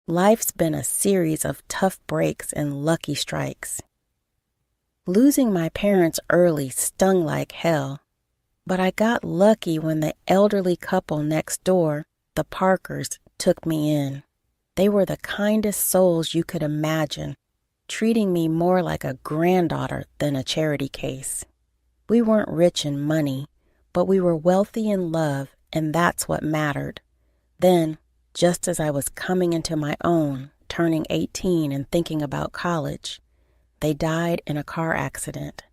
Life's been a series of tough breaks and lucky strikes. Losing my parents early stung like hell, but I got lucky when the elderly couple next door, the Parkers, took me in. They were the kindest souls you could imagine, treating me more like a granddaughter than a charity case. We weren't rich in money, but we were wealthy in love, and that's what mattered. Then, just as I was coming into my own, turning 18 and thinking about college, they died in a car accident.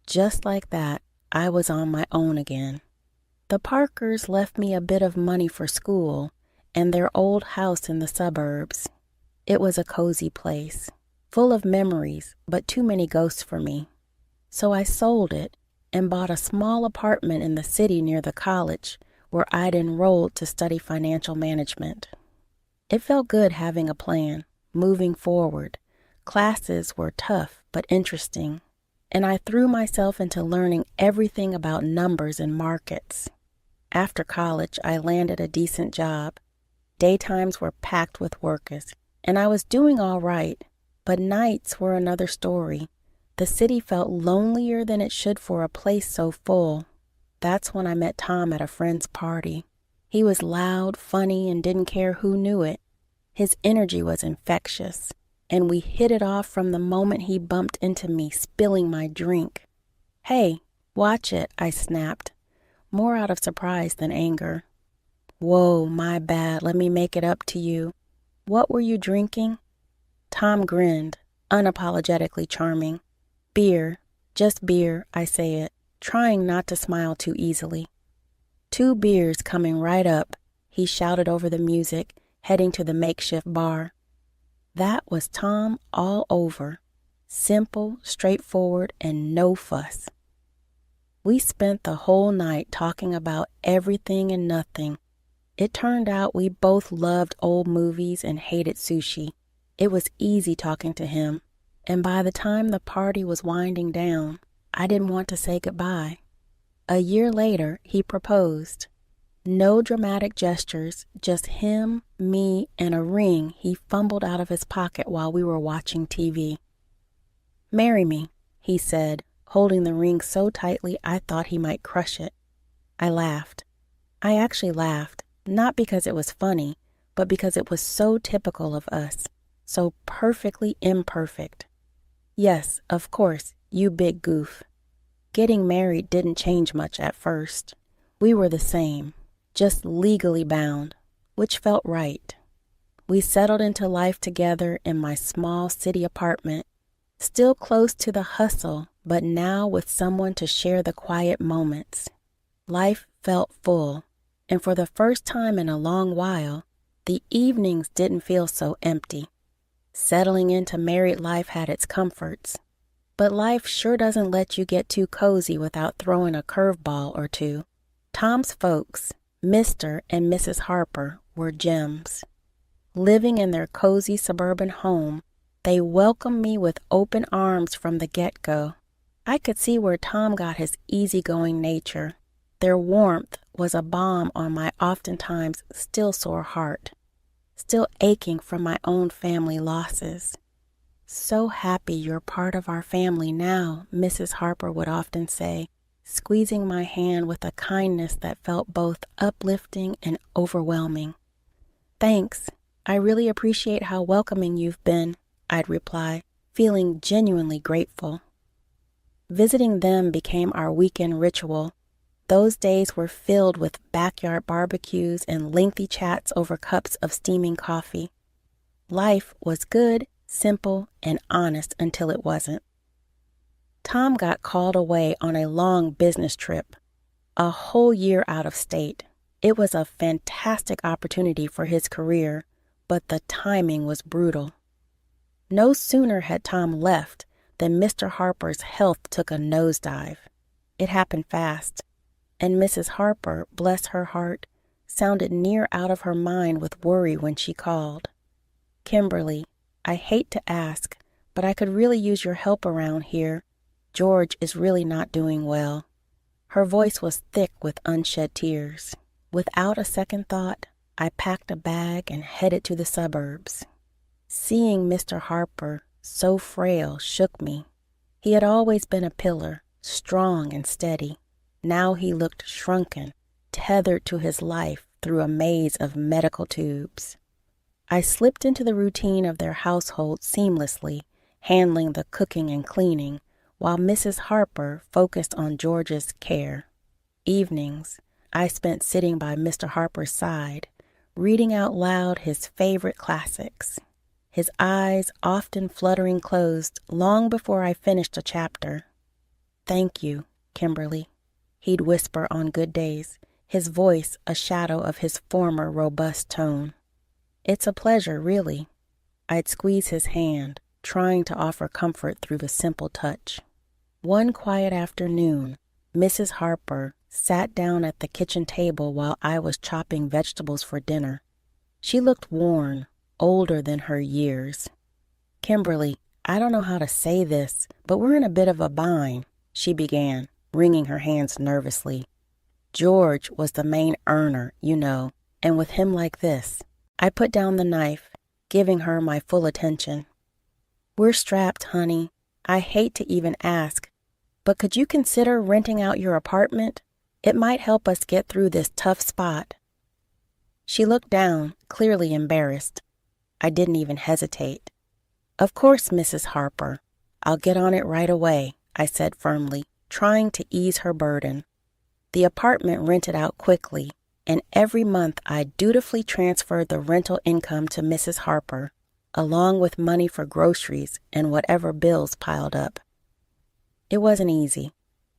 Just like that, I was on my own again. The Parkers left me a bit of money for school and their old house in the suburbs. It was a cozy place, full of memories, but too many ghosts for me. So I sold it and bought a small apartment in the city near the college where I'd enrolled to study financial management. It felt good having a plan, moving forward. Classes were tough but interesting, and I threw myself into learning everything about numbers and markets. After college, I landed a decent job. Daytimes were packed with workers, and I was doing all right, but nights were another story. The city felt lonelier than it should for a place so full. That's when I met Tom at a friend's party. He was loud, funny, and didn't care who knew it. His energy was infectious, and we hit it off from the moment he bumped into me, spilling my drink. "Hey, watch it," I snapped, more out of surprise than anger. "Whoa, my bad, let me make it up to you. What were you drinking?" Tom grinned, unapologetically charming. "Beer, just beer," I say it, trying not to smile too easily. "2 beers coming right up," he shouted over the music, heading to the makeshift bar. That was Tom all over. Simple, straightforward, and no fuss. We spent the whole night talking about everything and nothing. It turned out we both loved old movies and hated sushi. It was easy talking to him, and by the time the party was winding down, I didn't want to say goodbye. A year later, he proposed. No dramatic gestures, just him, me, and a ring he fumbled out of his pocket while we were watching TV. "Marry me," he said, holding the ring so tightly I thought he might crush it. I laughed. I actually laughed, not because it was funny, but because it was so typical of us, so perfectly imperfect. "Yes, of course, you big goof." Getting married didn't change much at first. We were the same, just legally bound, which felt right. We settled into life together in my small city apartment, still close to the hustle, but now with someone to share the quiet moments. Life felt full, and for the first time in a long while, the evenings didn't feel so empty. Settling into married life had its comforts, but life sure doesn't let you get too cozy without throwing a curveball or two. Tom's folks, Mr. and Mrs. Harper, were gems. Living in their cozy suburban home, they welcomed me with open arms from the get-go. I could see where Tom got his easygoing nature. Their warmth was a balm on my oftentimes still sore heart, still aching from my own family losses. "So happy you're part of our family now," Mrs. Harper would often say, squeezing my hand with a kindness that felt both uplifting and overwhelming. "Thanks. I really appreciate how welcoming you've been," I'd reply, feeling genuinely grateful. Visiting them became our weekend ritual. Those days were filled with backyard barbecues and lengthy chats over cups of steaming coffee. Life was good, simple, and honest until it wasn't. Tom got called away on a long business trip, a whole year out of state. It was a fantastic opportunity for his career, but the timing was brutal. No sooner had Tom left than Mr. Harper's health took a nosedive. It happened fast, and Mrs. Harper, bless her heart, sounded near out of her mind with worry when she called. "Kimberly, I hate to ask, but I could really use your help around here. George is really not doing well." Her voice was thick with unshed tears. Without a second thought, I packed a bag and headed to the suburbs. Seeing Mr. Harper so frail shook me. He had always been a pillar, strong and steady. Now he looked shrunken, tethered to his life through a maze of medical tubes. I slipped into the routine of their household seamlessly, handling the cooking and cleaning, while Mrs. Harper focused on George's care. Evenings, I spent sitting by Mr. Harper's side, reading out loud his favorite classics, his eyes often fluttering closed long before I finished a chapter. "Thank you, Kimberly," he'd whisper on good days, his voice a shadow of his former robust tone. "It's a pleasure, really." I'd squeeze his hand, trying to offer comfort through the simple touch. One quiet afternoon, Mrs. Harper sat down at the kitchen table while I was chopping vegetables for dinner. She looked worn, older than her years. "Kimberly, I don't know how to say this, but we're in a bit of a bind," she began, wringing her hands nervously. "George was the main earner, you know, and with him like this." I put down the knife, giving her my full attention. "We're strapped, honey. I hate to even ask, but could you consider renting out your apartment? It might help us get through this tough spot." She looked down, clearly embarrassed. I didn't even hesitate. "Of course, Mrs. Harper. I'll get on it right away," I said firmly, trying to ease her burden. The apartment rented out quickly, and every month I dutifully transferred the rental income to Mrs. Harper, along with money for groceries and whatever bills piled up. It wasn't easy.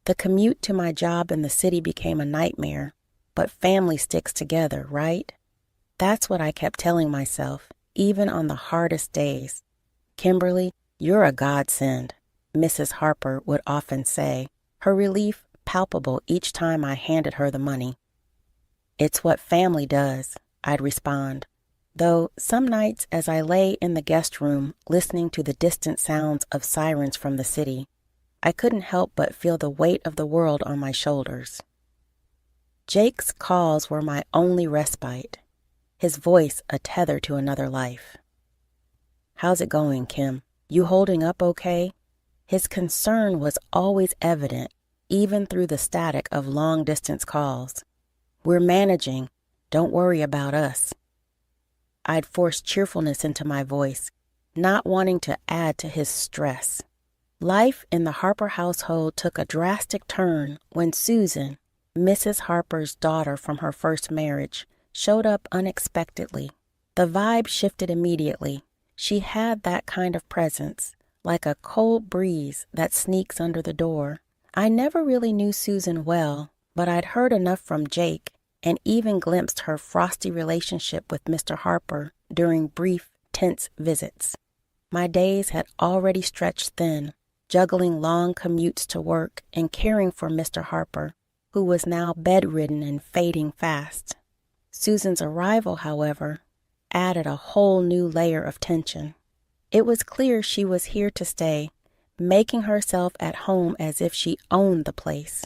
The commute to my job in the city became a nightmare, but family sticks together, right? That's what I kept telling myself, even on the hardest days. "Kimberly, you're a godsend," Mrs. Harper would often say, her relief palpable each time I handed her the money. "It's what family does," I'd respond, though some nights as I lay in the guest room listening to the distant sounds of sirens from the city, I couldn't help but feel the weight of the world on my shoulders. Jake's calls were my only respite, his voice a tether to another life. "How's it going, Kim? You holding up okay?" His concern was always evident, even through the static of long-distance calls. "We're managing. Don't worry about us." I'd force cheerfulness into my voice, not wanting to add to his stress. Life in the Harper household took a drastic turn when Susan, Mrs. Harper's daughter from her first marriage, showed up unexpectedly. The vibe shifted immediately. She had that kind of presence, like a cold breeze that sneaks under the door. I never really knew Susan well, but I'd heard enough from Jake and even glimpsed her frosty relationship with Mr. Harper during brief, tense visits. My days had already stretched thin, juggling long commutes to work and caring for Mr. Harper, who was now bedridden and fading fast. Susan's arrival, however, added a whole new layer of tension. It was clear she was here to stay, making herself at home as if she owned the place.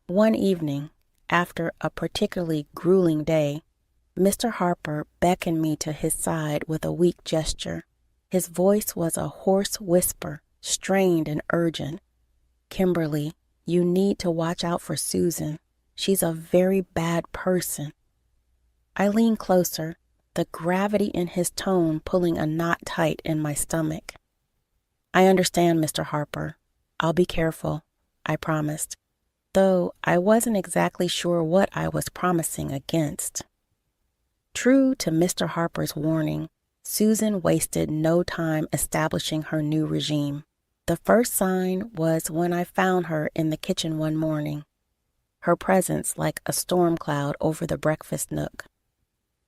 One evening, after a particularly grueling day, Mr. Harper beckoned me to his side with a weak gesture. His voice was a hoarse whisper, strained and urgent. "Kimberly, you need to watch out for Susan. She's a very bad person." I leaned closer, the gravity in his tone pulling a knot tight in my stomach. "I understand, Mr. Harper. I'll be careful," I promised, though I wasn't exactly sure what I was promising against. True to Mr. Harper's warning, Susan wasted no time establishing her new regime. The first sign was when I found her in the kitchen one morning, her presence like a storm cloud over the breakfast nook.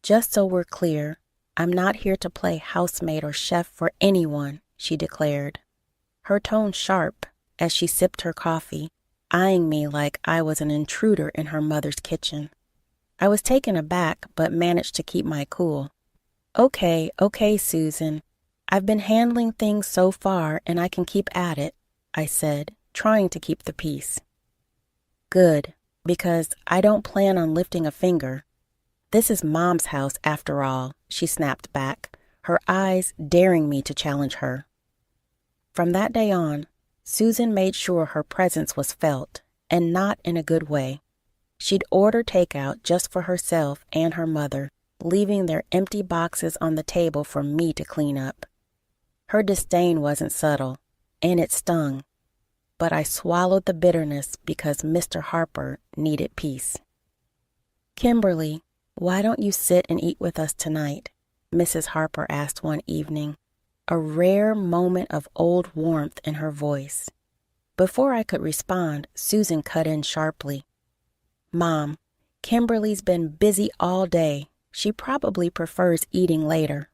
"Just so we're clear, I'm not here to play housemaid or chef for anyone," she declared, her tone sharp as she sipped her coffee, eyeing me like I was an intruder in her mother's kitchen. I was taken aback but managed to keep my cool. Okay, Susan. I've been handling things so far and I can keep at it," I said, trying to keep the peace. "Good, because I don't plan on lifting a finger. This is Mom's house after all," she snapped back, her eyes daring me to challenge her. From that day on, Susan made sure her presence was felt, and not in a good way. She'd order takeout just for herself and her mother, leaving their empty boxes on the table for me to clean up. Her disdain wasn't subtle, and it stung, but I swallowed the bitterness because Mr. Harper needed peace. "Kimberly, why don't you sit and eat with us tonight?" Mrs. Harper asked one evening, a rare moment of old warmth in her voice. Before I could respond, Susan cut in sharply. "Mom, Kimberly's been busy all day. She probably prefers eating later."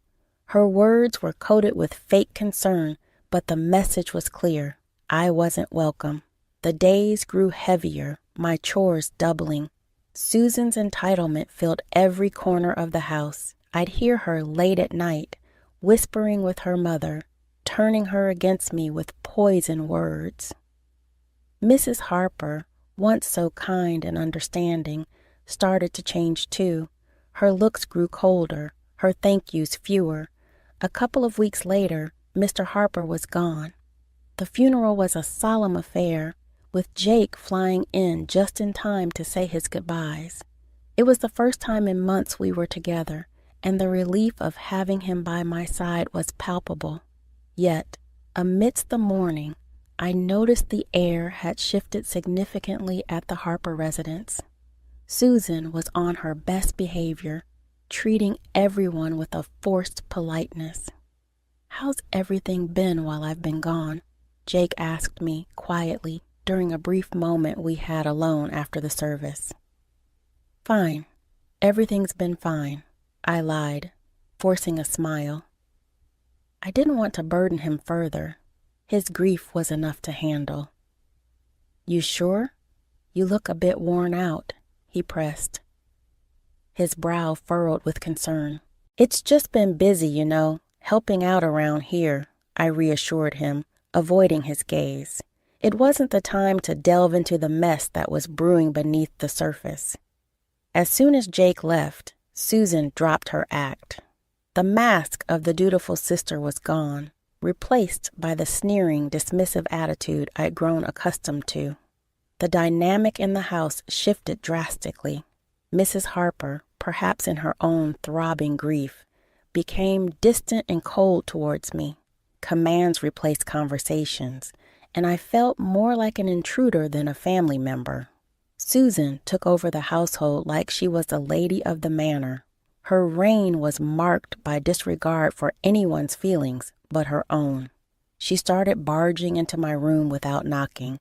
Her words were coated with fake concern, but the message was clear. I wasn't welcome. The days grew heavier, my chores doubling. Susan's entitlement filled every corner of the house. I'd hear her late at night, whispering with her mother, turning her against me with poison words. Mrs. Harper, once so kind and understanding, started to change too. Her looks grew colder, her thank yous fewer. A couple of weeks later, Mr. Harper was gone. The funeral was a solemn affair, with Jake flying in just in time to say his goodbyes. It was the first time in months we were together, and the relief of having him by my side was palpable. Yet, amidst the mourning, I noticed the air had shifted significantly at the Harper residence. Susan was on her best behavior, treating everyone with a forced politeness. "How's everything been while I've been gone?" Jake asked me quietly during a brief moment we had alone after the service. "Fine. Everything's been fine," I lied, forcing a smile. I didn't want to burden him further. His grief was enough to handle. "You sure? You look a bit worn out," he pressed. His brow furrowed with concern. "It's just been busy, helping out around here," I reassured him, avoiding his gaze. It wasn't the time to delve into the mess that was brewing beneath the surface. As soon as Jake left, Susan dropped her act. The mask of the dutiful sister was gone, replaced by the sneering, dismissive attitude I'd grown accustomed to. The dynamic in the house shifted drastically. Mrs. Harper, perhaps in her own throbbing grief, became distant and cold towards me. Commands replaced conversations, and I felt more like an intruder than a family member. Susan took over the household like she was the lady of the manor. Her reign was marked by disregard for anyone's feelings but her own. She started barging into my room without knocking,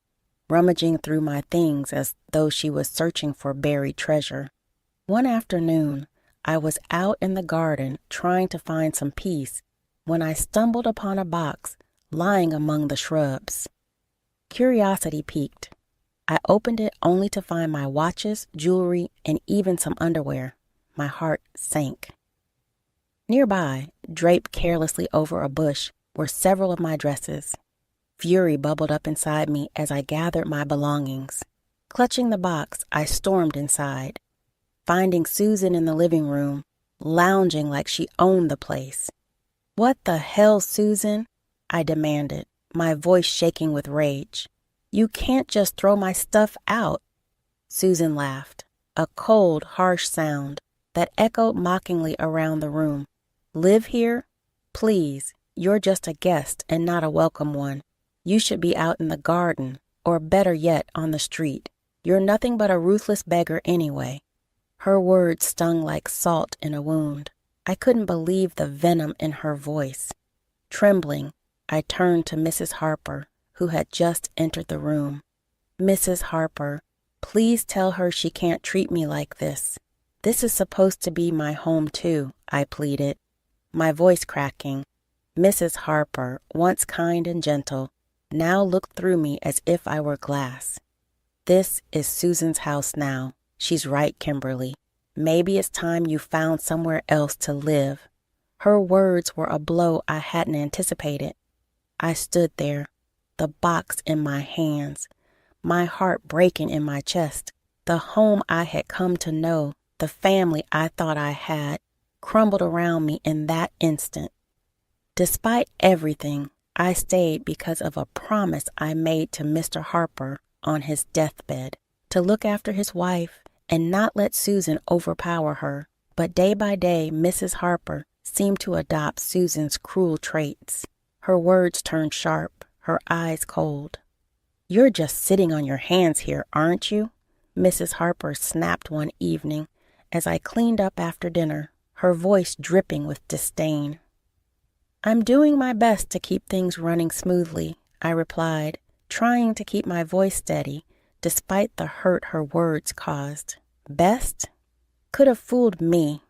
rummaging through my things as though she was searching for buried treasure. One afternoon, I was out in the garden trying to find some peace when I stumbled upon a box lying among the shrubs. Curiosity piqued. I opened it only to find my watches, jewelry, and even some underwear. My heart sank. Nearby, draped carelessly over a bush, were several of my dresses. Fury bubbled up inside me as I gathered my belongings. Clutching the box, I stormed inside, finding Susan in the living room, lounging like she owned the place. "What the hell, Susan?" I demanded, my voice shaking with rage. "You can't just throw my stuff out." Susan laughed, a cold, harsh sound that echoed mockingly around the room. "Live here? Please, you're just a guest and not a welcome one. You should be out in the garden, or better yet, on the street. You're nothing but a ruthless beggar anyway." Her words stung like salt in a wound. I couldn't believe the venom in her voice. Trembling, I turned to Mrs. Harper, who had just entered the room. "Mrs. Harper, please tell her she can't treat me like this. This is supposed to be my home too," I pleaded, my voice cracking. Mrs. Harper, once kind and gentle, now looked through me as if I were glass. "This is Susan's house now. She's right, Kimberly. Maybe it's time you found somewhere else to live." Her words were a blow I hadn't anticipated. I stood there, the box in my hands, my heart breaking in my chest. The home I had come to know, the family I thought I had, crumbled around me in that instant. Despite everything, I stayed because of a promise I made to Mr. Harper on his deathbed to look after his wife and not let Susan overpower her. But day by day, Mrs. Harper seemed to adopt Susan's cruel traits. Her words turned sharp, her eyes cold. "You're just sitting on your hands here, aren't you?" Mrs. Harper snapped one evening as I cleaned up after dinner, her voice dripping with disdain. "I'm doing my best to keep things running smoothly," I replied, trying to keep my voice steady despite the hurt her words caused. "Best? Could have fooled me.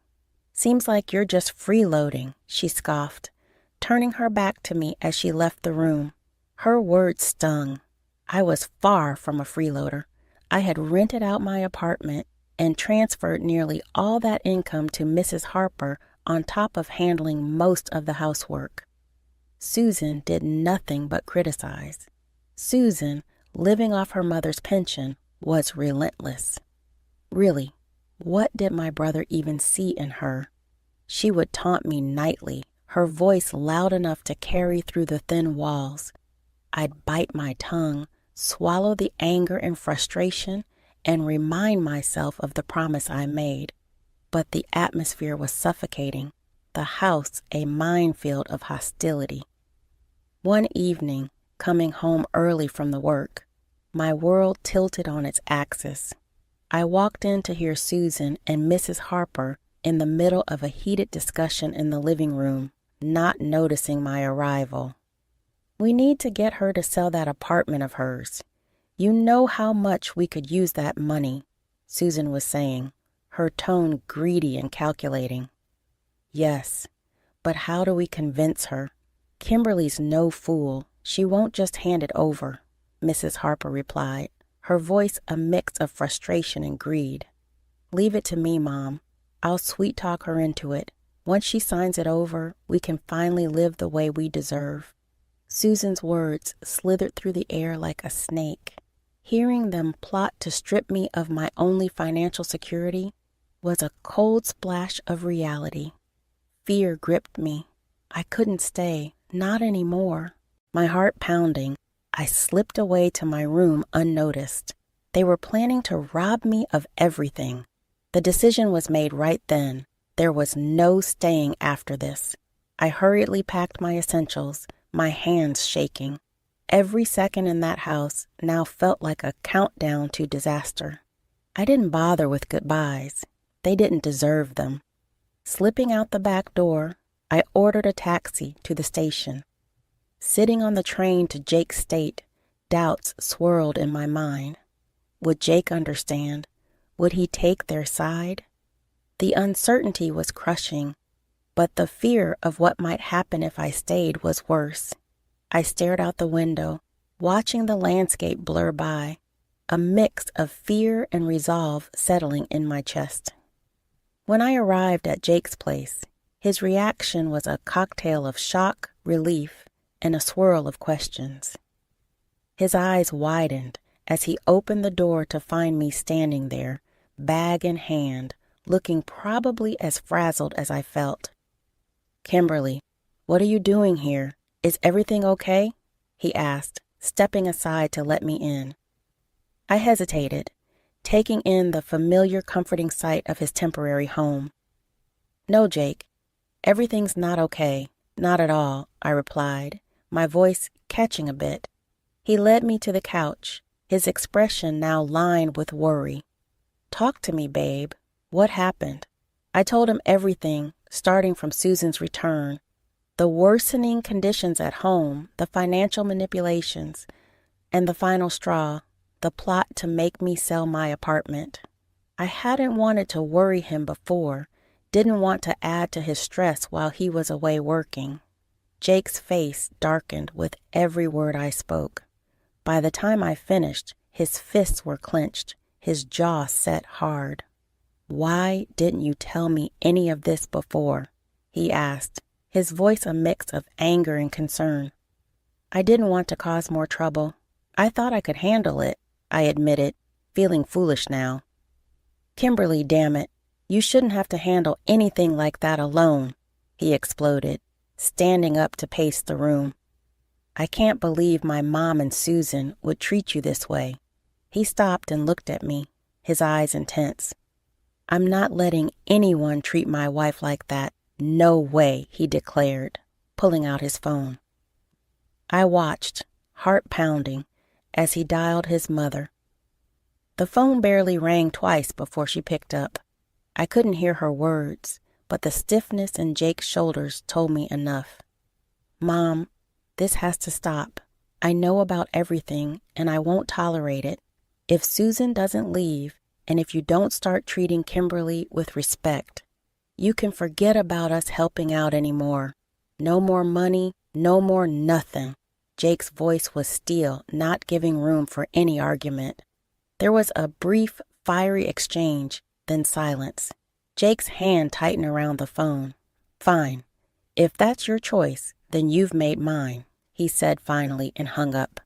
Seems like you're just freeloading," she scoffed, turning her back to me as she left the room. Her words stung. I was far from a freeloader. I had rented out my apartment and transferred nearly all that income to Mrs. Harper on top of handling most of the housework. Susan did nothing but criticize. Susan, living off her mother's pension, was relentless. Really, what did my brother even see in her? She would taunt me nightly, her voice loud enough to carry through the thin walls. I'd bite my tongue, swallow the anger and frustration, and remind myself of the promise I made. But the atmosphere was suffocating, the house a minefield of hostility. One evening, coming home early from the work, my world tilted on its axis. I walked in to hear Susan and Mrs. Harper in the middle of a heated discussion in the living room, not noticing my arrival. "We need to get her to sell that apartment of hers. You know how much we could use that money," Susan was saying, her tone greedy and calculating. "Yes, but how do we convince her? Kimberly's no fool. She won't just hand it over," Mrs. Harper replied, her voice a mix of frustration and greed. "Leave it to me, Mom. I'll sweet-talk her into it. Once she signs it over, we can finally live the way we deserve." Susan's words slithered through the air like a snake. Hearing them plot to strip me of my only financial security was a cold splash of reality. Fear gripped me. I couldn't stay, not anymore. My heart pounding, I slipped away to my room unnoticed. They were planning to rob me of everything. The decision was made right then. There was no staying after this. I hurriedly packed my essentials, my hands shaking. Every second in that house now felt like a countdown to disaster. I didn't bother with goodbyes. They didn't deserve them. Slipping out the back door, I ordered a taxi to the station. Sitting on the train to Jake's state, doubts swirled in my mind. Would Jake understand? Would he take their side? The uncertainty was crushing, but the fear of what might happen if I stayed was worse. I stared out the window, watching the landscape blur by, a mix of fear and resolve settling in my chest. When I arrived at Jake's place, his reaction was a cocktail of shock, relief, and a swirl of questions. His eyes widened as he opened the door to find me standing there, bag in hand, looking probably as frazzled as I felt. "Kimberly, what are you doing here? Is everything okay?" he asked, stepping aside to let me in. I hesitated, taking in the familiar comforting sight of his temporary home. "No, Jake, everything's not okay, not at all," I replied, my voice catching a bit. He led me to the couch, his expression now lined with worry. "Talk to me, babe. What happened?" I told him everything, starting from Susan's return, the worsening conditions at home, the financial manipulations, and the final straw, the plot to make me sell my apartment. I hadn't wanted to worry him before, didn't want to add to his stress while he was away working. Jake's face darkened with every word I spoke. By the time I finished, his fists were clenched, his jaw set hard. "Why didn't you tell me any of this before?" he asked, his voice a mix of anger and concern. "I didn't want to cause more trouble. I thought I could handle it," I admitted, feeling foolish now. "Kimberly, damn it, you shouldn't have to handle anything like that alone," he exploded, standing up to pace the room. "I can't believe my mom and Susan would treat you this way." He stopped and looked at me, his eyes intense. "I'm not letting anyone treat my wife like that. No way," he declared, pulling out his phone. I watched, heart pounding, as he dialed his mother. The phone barely rang twice before she picked up. I couldn't hear her words, but the stiffness in Jake's shoulders told me enough. "Mom, this has to stop. I know about everything, and I won't tolerate it. If Susan doesn't leave, and if you don't start treating Kimberly with respect, you can forget about us helping out anymore. No more money, no more nothing." Jake's voice was steel, not giving room for any argument. There was a brief, fiery exchange, then silence. Jake's hand tightened around the phone. "Fine. If that's your choice, then you've made mine," he said finally and hung up.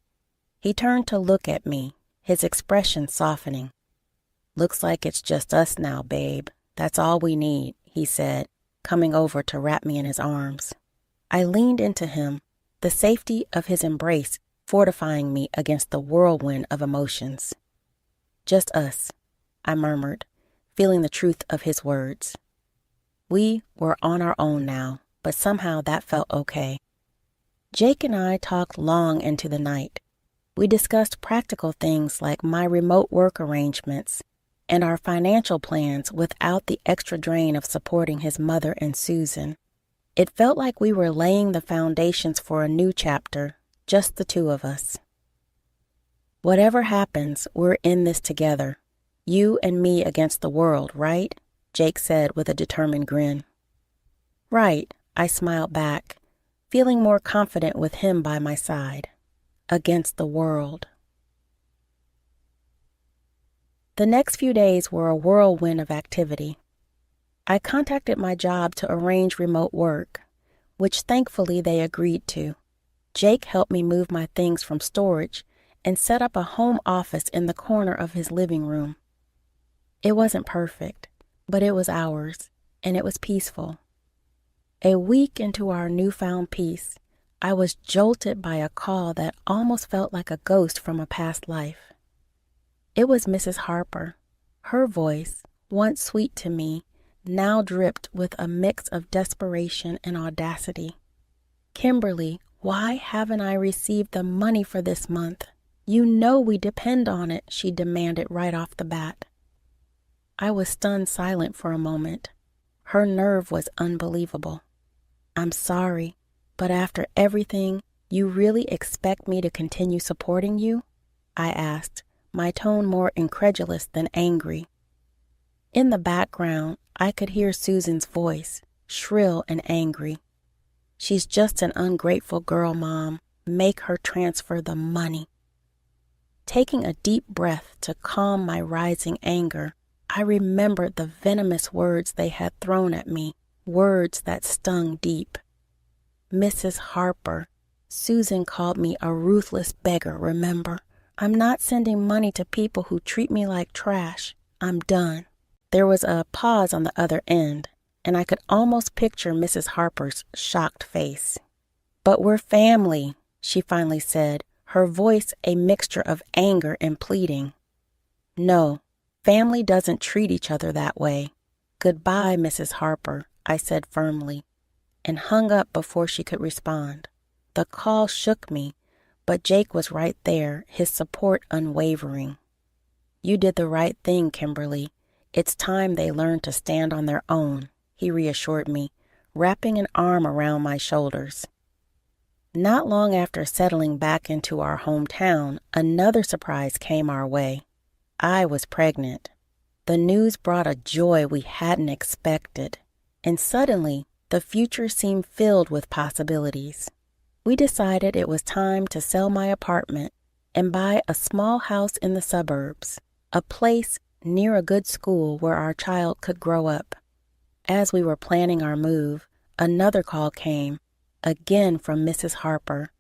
He turned to look at me, his expression softening. "Looks like it's just us now, babe. That's all we need," he said, coming over to wrap me in his arms. I leaned into him, the safety of his embrace fortifying me against the whirlwind of emotions. "Just us," I murmured, feeling the truth of his words. We were on our own now, but somehow that felt okay. Jake and I talked long into the night. We discussed practical things like my remote work arrangements and our financial plans without the extra drain of supporting his mother and Susan. It felt like we were laying the foundations for a new chapter, just the two of us. "Whatever happens, we're in this together. You and me against the world, right?" Jake said with a determined grin. "Right," I smiled back, feeling more confident with him by my side. Against the world. The next few days were a whirlwind of activity. I contacted my job to arrange remote work, which thankfully they agreed to. Jake helped me move my things from storage and set up a home office in the corner of his living room. It wasn't perfect, but it was ours, and it was peaceful. A week into our newfound peace, I was jolted by a call that almost felt like a ghost from a past life. It was Mrs. Harper. Her voice, once sweet to me, now dripped with a mix of desperation and audacity. "Kimberly, why haven't I received the money for this month? You know we depend on it," she demanded right off the bat. I was stunned silent for a moment. Her nerve was unbelievable. "I'm sorry, but after everything, you really expect me to continue supporting you?" I asked, my tone more incredulous than angry. In the background, I could hear Susan's voice, shrill and angry. "She's just an ungrateful girl, Mom. Make her transfer the money." Taking a deep breath to calm my rising anger, I remembered the venomous words they had thrown at me, words that stung deep. "Mrs. Harper, Susan called me a ruthless beggar, remember? I'm not sending money to people who treat me like trash. I'm done." There was a pause on the other end, and I could almost picture Mrs. Harper's shocked face. "But we're family," she finally said, her voice a mixture of anger and pleading. "No, family doesn't treat each other that way. Goodbye, Mrs. Harper," I said firmly, and hung up before she could respond. The call shook me, but Jake was right there, his support unwavering. "You did the right thing, Kimberly. It's time they learned to stand on their own," he reassured me, wrapping an arm around my shoulders. Not long after settling back into our hometown, another surprise came our way. I was pregnant. The news brought a joy we hadn't expected, and suddenly the future seemed filled with possibilities. We decided it was time to sell my apartment and buy a small house in the suburbs, a place near a good school where our child could grow up. As we were planning our move, another call came, again from Mrs. Harper.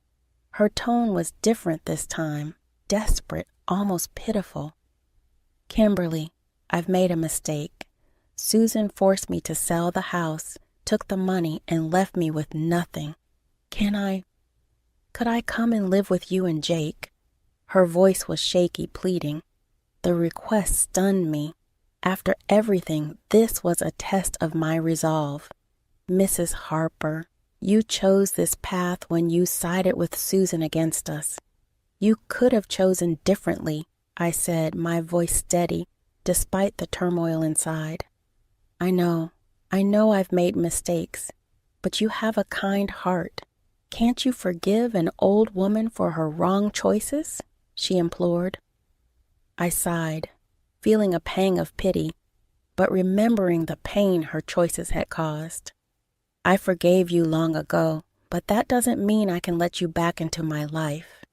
Her tone was different this time, desperate, almost pitiful. "Kimberly, I've made a mistake. Susan forced me to sell the house took the money, and left me with nothing. Could I come and live with you and Jake?" Her voice was shaky, pleading. The request stunned me. After everything, this was a test of my resolve. "Mrs. Harper, you chose this path when you sided with Susan against us. You could have chosen differently," I said, my voice steady, despite the turmoil inside. I know I've made mistakes, but you have a kind heart. Can't you forgive an old woman for her wrong choices?" she implored. I sighed, feeling a pang of pity, but remembering the pain her choices had caused. "I forgave you long ago, but that doesn't mean I can let you back into my life.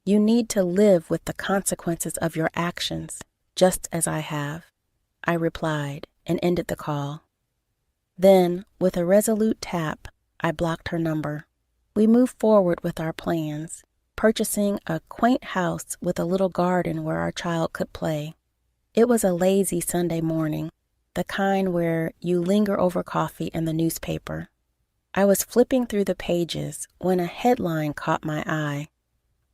You need to live with the consequences of your actions, just as I have," I replied and ended the call. Then, with a resolute tap, I blocked her number. We moved forward with our plans, purchasing a quaint house with a little garden where our child could play. It was a lazy Sunday morning, the kind where you linger over coffee and the newspaper. I was flipping through the pages when a headline caught my eye.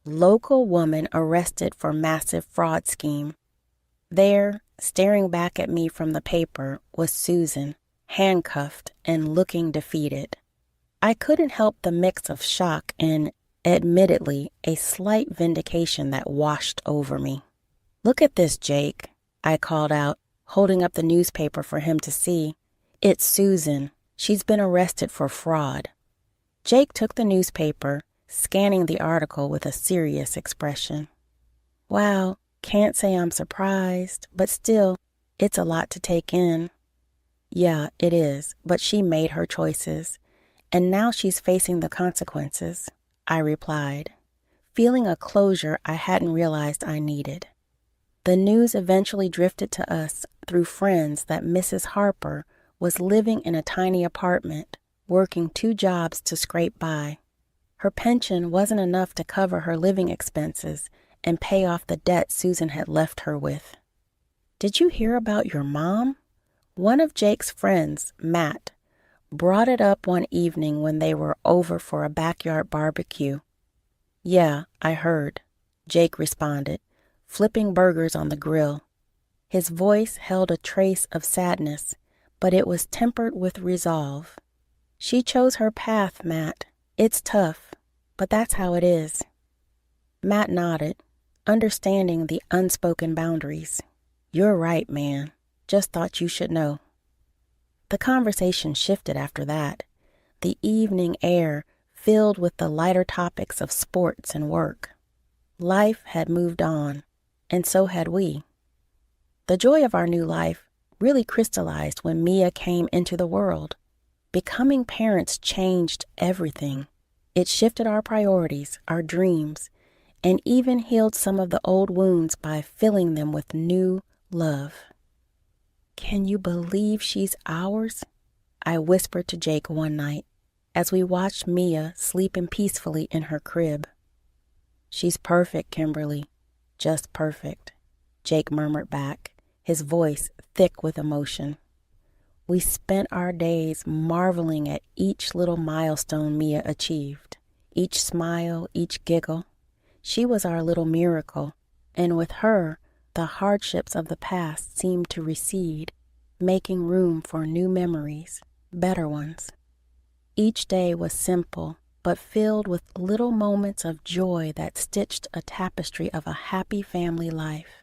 "Local woman arrested for massive fraud scheme." There, staring back at me from the paper, was Susan, handcuffed and looking defeated. I couldn't help the mix of shock and, admittedly, a slight vindication that washed over me. "Look at this, Jake," I called out, holding up the newspaper for him to see. "It's Susan. She's been arrested for fraud." Jake took the newspaper, scanning the article with a serious expression. "Wow, can't say I'm surprised, but still, it's a lot to take in." "Yeah, it is, but she made her choices, and now she's facing the consequences," I replied, feeling a closure I hadn't realized I needed. The news eventually drifted to us through friends that Mrs. Harper was living in a tiny apartment, working 2 jobs to scrape by. Her pension wasn't enough to cover her living expenses and pay off the debt Susan had left her with. "Did you hear about your mom?" One of Jake's friends, Matt, brought it up one evening when they were over for a backyard barbecue. "Yeah, I heard," Jake responded, flipping burgers on the grill. His voice held a trace of sadness, but it was tempered with resolve. "She chose her path, Matt. It's tough, but that's how it is." Matt nodded, understanding the unspoken boundaries. "You're right, man. Just thought you should know." The conversation shifted after that, the evening air filled with the lighter topics of sports and work. Life had moved on, and so had we. The joy of our new life really crystallized when Mia came into the world. Becoming parents changed everything. It shifted our priorities, our dreams, and even healed some of the old wounds by filling them with new love. "Can you believe she's ours?" I whispered to Jake one night as we watched Mia sleeping peacefully in her crib. "She's perfect, Kimberly, just perfect," Jake murmured back, his voice thick with emotion. We spent our days marveling at each little milestone Mia achieved, each smile, each giggle. She was our little miracle, and with her, the hardships of the past seemed to recede, making room for new memories, better ones. Each day was simple, but filled with little moments of joy that stitched a tapestry of a happy family life.